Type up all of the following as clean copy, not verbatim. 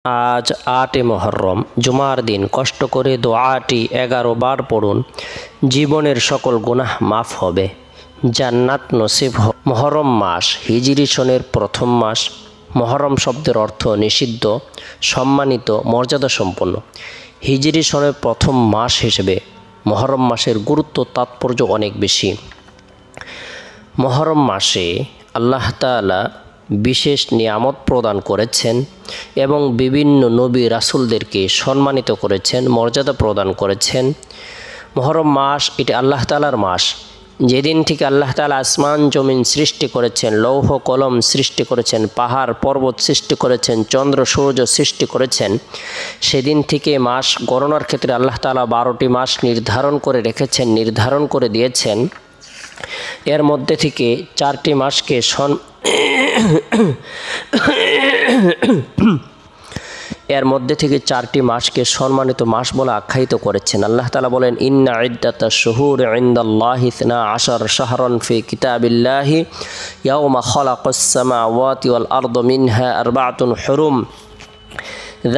আজ ৮ মুহররম জুমার দিন কষ্ট করে দোয়াটি 11 বার পড়ুন। জীবনের সকল গুনাহ মাফ হবে, জান্নাত নসিব হবে। মুহররম মাস হিজরি সনের প্রথম মাস। মুহররম শব্দের অর্থ নিষিদ্ধ, সম্মানিত, মর্যাদা সম্পন্ন। হিজরি সনের প্রথম মাস হিসেবে মুহররম মাসের গুরুত্ব তাৎপর্য অনেক বেশি। মুহররম মাসে আল্লাহ তাআলা বিশেষ নিয়ামত প্রদান করেছেন এবং বিভিন্ন নবী রাসূলদেরকে সম্মানিত করেছেন, মর্যাদা প্রদান করেছেন। মুহররম মাস এটি আল্লাহ তাআলার মাস। যেদিন থেকে আল্লাহ তাআলা আসমান জমিন সৃষ্টি করেছেন, লৌহ কলম সৃষ্টি করেছেন, পাহাড় পর্বত সৃষ্টি করেছেন, চন্দ্র সূর্য সৃষ্টি করেছেন, সেদিন থেকে মাস গণনার ক্ষেত্রে আল্লাহ তাআলা 12টি মাস নির্ধারণ করে রেখেছেন, নির্ধারণ করে দিয়েছেন। এর মধ্যে থেকে 4টি মাসকে সম্মানিত মাস বলে আখ্যায়িত করেছেন। আল্লাহ তাআলা বলেন, ইন্না ইদ্দাতাশ শুহুরি ইনদাল্লাহি 12 শাহরান ফি কিতাবিল্লাহি ইয়াওমা খালাকাস সামাওয়াতি ওয়াল আরদা মিনহা আরবাআতুন হুরুম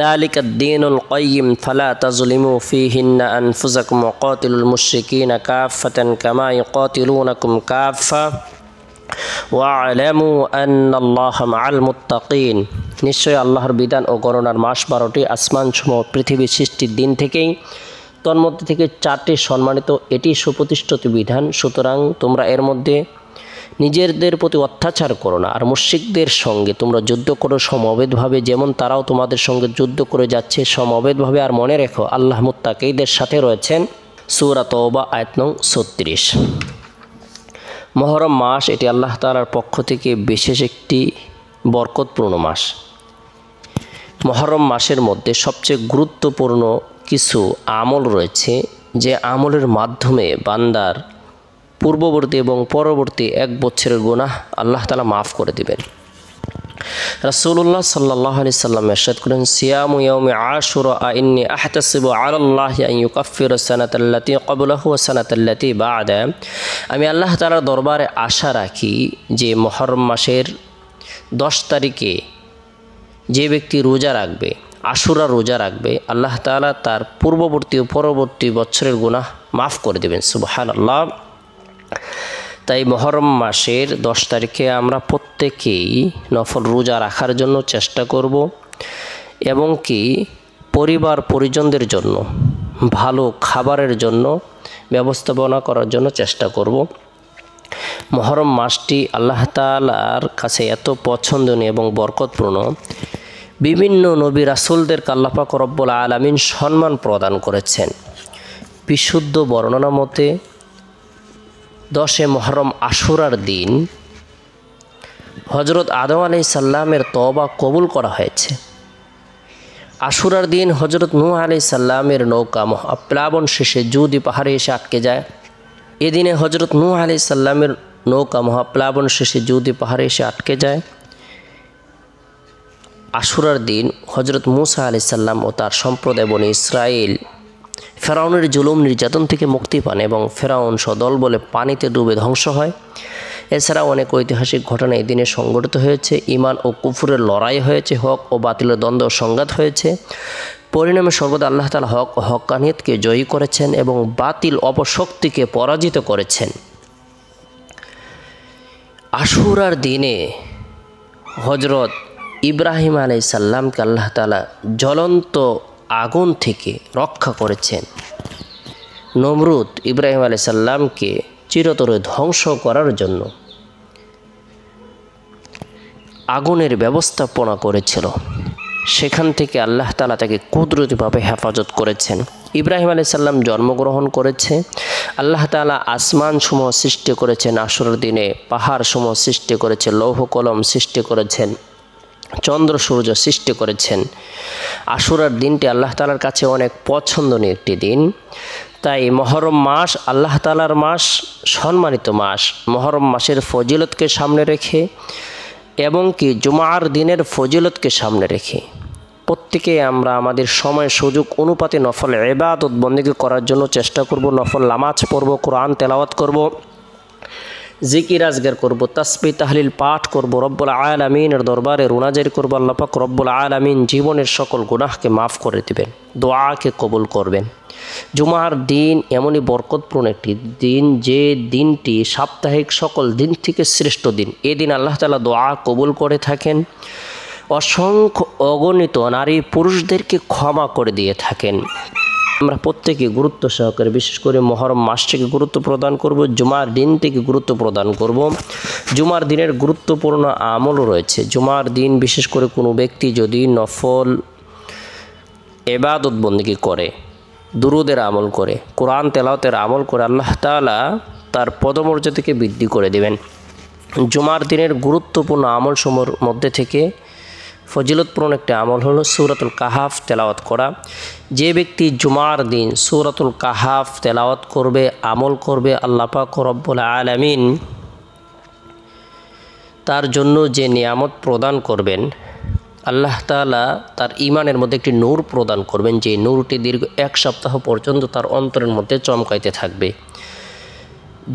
ذلك الدين القيم فلا تظلموا فيهن أنفسكم وقاتلوا المشركين كافة كما يقاتلونكم كافة واعلموا أن الله مع المتقين। নিশ্চয় আল্লাহর বিধান ও গণনার মাস 12টি, আসমান সমূহ পৃথিবী সৃষ্টির দিন থেকেই। তন্মধ্যে থেকে 4টি সম্মানিত, এটি সুপ্রতিষ্ঠিত বিধান। সুতরাং তোমরা এর মধ্যে নিজেদের প্রতি অত্যাচার করো না, আর মুশরিকদের সঙ্গে তোমরা যুদ্ধ করো সমবেতভাবে, যেমন তারাও তোমাদের সঙ্গে যুদ্ধ করে যাচ্ছে সমবেতভাবে। আর মনে রেখো, আল্লাহ মুত্তাকিদের সাথে রয়েছেন। সূরা তওবা আয়াত নং 36। মুহররম মাস এটি আল্লাহ তাআলার পক্ষ থেকে বিশেষ একটি বরকতপূর্ণ মাস। মুহররম মাসের মধ্যে সবচেয়ে গুরুত্বপূর্ণ কিছু আমল রয়েছে, যে আমলের মাধ্যমে বান্দার পূর্ববর্তী এবং পরবর্তী 1 বছরের গুনাহ আল্লাহ তাআলা মাফ করে দিবেন। রাসূলুল্লাহ সাল্লাল্লাহু আলাইহি সাল্লাম ইরশাদ করেন, সিয়ামু ইয়াউমি আশুরা ইন্নী আহতাসিবু আলাল্লাহি আন ইউকাফফিরা সানাতাল্লাতী ক্বাবলাহু ওয়া সানাতাল্লাতী বা'দা। আমি আল্লাহ তাআলার দরবারে আশা রাখি যে মুহররম মাসের 10 তারিখে যে ব্যক্তি রোজা রাখবে, আশুরা রোজা রাখবে, আল্লাহ তাআলা তার পূর্ববর্তী ও পরবর্তী বছরের গুনাহ মাফ করে দেবেন। সুবহানাল্লাহ। তাই মুহররম মাসের 10 তারিখে আমরা প্রত্যেকেই নফল রোজা রাখার জন্য চেষ্টা করব এবং কি পরিবার পরিজনদের জন্য ভালো খাবারের জন্য ব্যবস্থাপনা করার জন্য চেষ্টা করব। মুহররম মাসটি আল্লাহ তাআলার কাছে এত পছন্দনীয় এবং বরকতপূর্ণ। বিভিন্ন নবী রাসূলদেরকে আল্লাহ পাক রব্বুল আলামিন সম্মান প্রদান করেছেন। বিশুদ্ধ বর্ণনা মতে 10 মুহররম আশুরার দিন হযরত আদম আলাইহিস সালামের তওবা কবুল করা হয়েছে। আশুরার দিন হযরত নূহ আলাইহিস সালামের নৌকা মহাপ্লাবন শেষে জুদি পাহাড়ে এসে আটকে যায়। এদিনে হযরত নূহ আলাইহিস সালামের নৌকা মহাপ্লাবন শেষে জুদি পাহাড়ে এসে আটকে যায়। আশুরার দিন হযরত মূসা আলাইহিস সালাম ও তার সম্প্রদায় বনি ইসরাইল ফেরাউনের জুলুম নির্যাতন থেকে মুক্তি পান এবং ফেরাউন সদল বলে পানিতে ডুবে ধ্বংস হয়। এছাড়াও অনেক ঐতিহাসিক ঘটনা এই দিনে সংঘটিত হয়েছে। ঈমান ও কুফরের লড়াই হয়েছে, হক ও বাতিলের দ্বন্দ্ব সংঘাত হয়েছে। পরিণামে সর্বদা আল্লাহ তাআলা হক ও হক্কানিয়তকে জয়ী করেছেন এবং বাতিল অপশক্তিকে পরাজিত করেছেন। আশুরার দিনে হযরত ইব্রাহিম আলাইহিস সালামকে আল্লাহ তাআলা জ্বলন্ত আগুন থেকে রক্ষা করেছেন। নমরুদ ইব্রাহিম আলাইহিস সালামকে চিরতরে ধ্বংস করার জন্য আগুনের ব্যবস্থাপনা করেছিল, সেখান থেকে আল্লাহ তাআলা তাকে কুদরতিভাবে হেফাজত করেছেন। ইব্রাহিম আলাইহিস সালাম জন্মগ্রহণ করেছে, আল্লাহ তাআলা আসমান সমূহ সৃষ্টি করেছেন আশুরার দিনে, পাহাড় সমূহ সৃষ্টি করেছে, লৌহ কলম সৃষ্টি করেছেন, চন্দ্র সূর্য সৃষ্টি করেছেন। আশুরার দিনটি আল্লাহ তাআলার কাছে অনেক পছন্দনীয় একটি দিন। তাই মুহররম মাস আল্লাহ তাআলার মাস, সম্মানিত মাস। মুহররম মাসের ফজিলতকে সামনে রেখে এবং কি জুমার দিনের ফজিলতকে সামনে রেখে প্রত্যেকে আমরা আমাদের সময় সুযোগ অনুপাতে নফল ইবাদত বন্দেগী করার জন্য চেষ্টা করব। নফল নামাজ পড়ব, কোরআন তেলাওয়াত করব, জিকির আজগার করব, তাসবিহ তাহলিল পাঠ করব, রব্বুল আলামিনের দরবারে রুনাজারি করব। আল্লাহ পাক রব্বুল আলামিন জীবনের সকল গুনাহকে মাফ করে দিবেন, দোয়াকে কবুল করবেন। জুমার দিন এমনই বরকতপূর্ণ একটি দিন, যে দিনটি সাপ্তাহিক সকল দিন থেকে শ্রেষ্ঠ দিন। এদিন আল্লাহ তাআলা দোয়া কবুল করে থাকেন, অসংখ্য অগণিত নারী পুরুষদেরকে ক্ষমা করে দিয়ে থাকেন। আমরা প্রত্যেকে গুরুত্ব সহকারে, বিশেষ করে মহরম মাসটিকে গুরুত্ব প্রদান করব, জুমার দিনটিকে গুরুত্ব প্রদান করব। জুমার দিনের গুরুত্বপূর্ণ আমলও রয়েছে। জুমার দিন বিশেষ করে কোনো ব্যক্তি যদি নফল ইবাদত বন্দেগী করে, দুরুদের আমল করে, কোরআন তেলাওয়াতের আমল করে, আল্লাহ তাআলা তার পদমর্যাদাকে বৃদ্ধি করে দেবেন। জুমার দিনের গুরুত্বপূর্ণ আমলসমূহের মধ্যে থেকে ফজিলতপূর্ণ একটি আমল হলো সূরাতুল কাহাফ তেলাওয়াত করা। যে ব্যক্তি জুমার দিন সূরাতুল কাহাফ তেলাওয়াত করবে, আমল করবে, আল্লাহ পাক রব্বুল আলামিন তার জন্য যে নিয়ামত প্রদান করবেন, আল্লাহ তাআলা তার ঈমানের মধ্যে একটি নূর প্রদান করবেন, যে নূরটি দীর্ঘ 1 সপ্তাহ পর্যন্ত তার অন্তরের মধ্যে চমকাইতে থাকবে।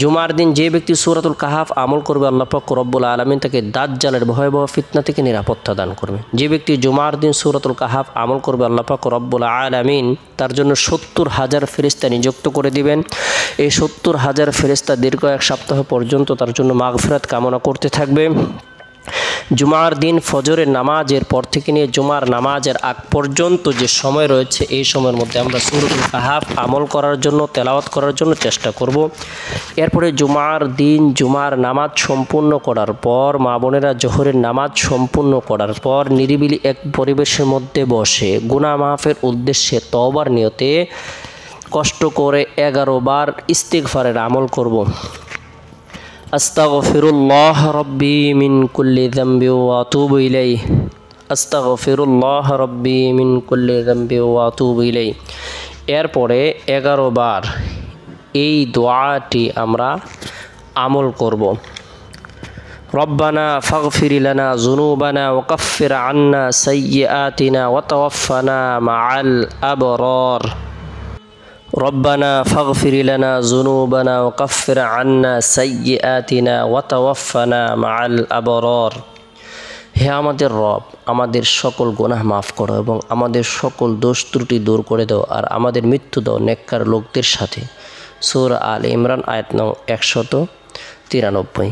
জুমার দিন যে ব্যক্তি সূরাতুল কাহাফ আমল করবে, আল্লাহ পাক রব্বুল আলামিন তাকে দাজ্জালের ভয়াবহ ফিতনা থেকে নিরাপত্তা দান করবে। যে ব্যক্তি জুমার দিন সূরাতুল কাহাফ আমল করবে, আল্লাহ পাক রব্বুল আলামিন তার জন্য 70,000 ফেরেশতা নিযুক্ত করে দিবেন। এই 70,000 ফেরেশতা দীর্ঘ 1 সপ্তাহ পর্যন্ত তার জন্য মাগফিরাত কামনা করতে থাকবে। জুমার দিন ফজরের নামাজের পর থেকে নিয়ে জুমার নামাজের আগ পর্যন্ত যে সময় রয়েছে, এই সময়ের মধ্যে আমরা সূরাতুল কাহাফ আমল করার জন্য, তেলাওয়াত করার জন্য চেষ্টা করব। এরপরে জুমার দিন জুমার নামাজ সম্পূর্ণ করার পর, মা বোনেরা জোহরের নামাজ সম্পূর্ণ করার পর নিরিবিলি এক পরিবেশের মধ্যে বসে গুনাহ মাফের উদ্দেশ্যে তওবার নিয়তে কষ্ট করে 11 বার ইস্তিগফারের আমল করব। আস্তাগফিরুল্লাহ রব্বি মিন কুল্লি যামবি ওয়া আতুবু ইলাইহি, আস্তাগফিরুল্লাহ রব্বি মিন কুল্লি যামবি ওয়া আতুবু ইলাইহি। এরপরে 11 বার এই দোয়াটি আমরা আমল করব। রব্বানা ফাগফির লানা যুনুবানা ওয়া কাফির আন্না সাইয়্যাতিনা ওয়া তাওয়াফানা মাআল আবরার। রব্বানা ফাগফির লানা যুনুবানা ওয়া কাফির আন্না সাইয়্যাতিনা ওয়া তাওয়াফানা মাআল আবরার। হে আমাদের রব, আমাদের সকল গুনাহ মাফ করো এবং আমাদের সকল দোষ ত্রুটি দূর করে দাও, আর আমাদের মৃত্যু দাও নেককার লোকদের সাথে। সূরা আল ইমরান আয়াত নং 193।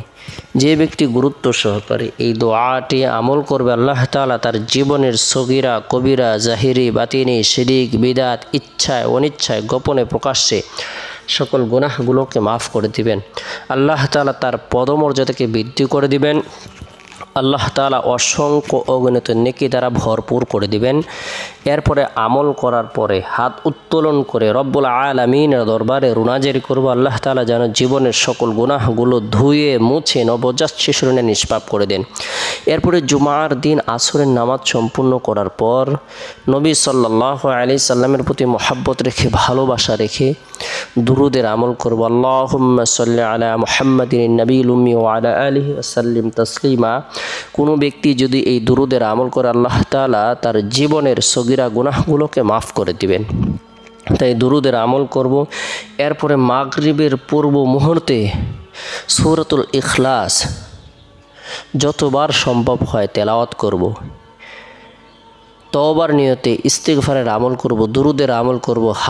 যে ব্যক্তি গুরুত্ব সহকারে এই দোয়াটি আমল করবে, আল্লাহ তাআলা তার জীবনের সগীরা কবিরা, জাহিরি বাতিনি, শিরিক বিদাত, ইচ্ছায় অনিচ্ছায়, গোপনে প্রকাশ্যে সকল গুনাহগুলোকে মাফ করে দিবেন। আল্লাহ তাআলা তার পদমর্যাদাকে বৃদ্ধি করে দিবেন। আল্লাহ তাআলা অসংখ্য অগণিত নেকি দ্বারা ভরপুর করে দিবেন। এরপরে আমল করার পরে হাত উত্তোলন করে রব্বুল আলামিনের দরবারে রুনাজারি করব, আল্লাহ তাআলা যেন জীবনের সকল গুনাহগুলো ধুয়ে মুছে নবজাত শিশুর ন্যায় নিষ্পাপ করে দেন। এরপরে জুমার দিন আসরের নামাজ সম্পূর্ণ করার পর নবী সাল্লাল্লাহু আলাইহি সাল্লামের প্রতি মহব্বত রেখে, ভালোবাসা রেখে দুরুদের আমল করব। আল্লাহুম্মা সাল্লি আলা মুহাম্মাদিন নবিয়্যিল উম্মি ওয়া আলা আলিহি ওয়া সাল্লিম তাসলিমা। কোনো ব্যক্তি যদি এই দুরুদের আমল করে, আল্লাহ তাআলা তার জীবনের সগীরা গুনাহগুলোকে মাফ করে দিবেন। তাই দুরুদের আমল করব। এরপরে মাগরিবের পূর্ব মুহূর্তে সূরাতুল ইখলাস যতবার সম্ভব হয় তেলাওয়াত করব। তওবার নিয়তে ইস্তিগফারের আমল করব, দুরুদের আমল করব।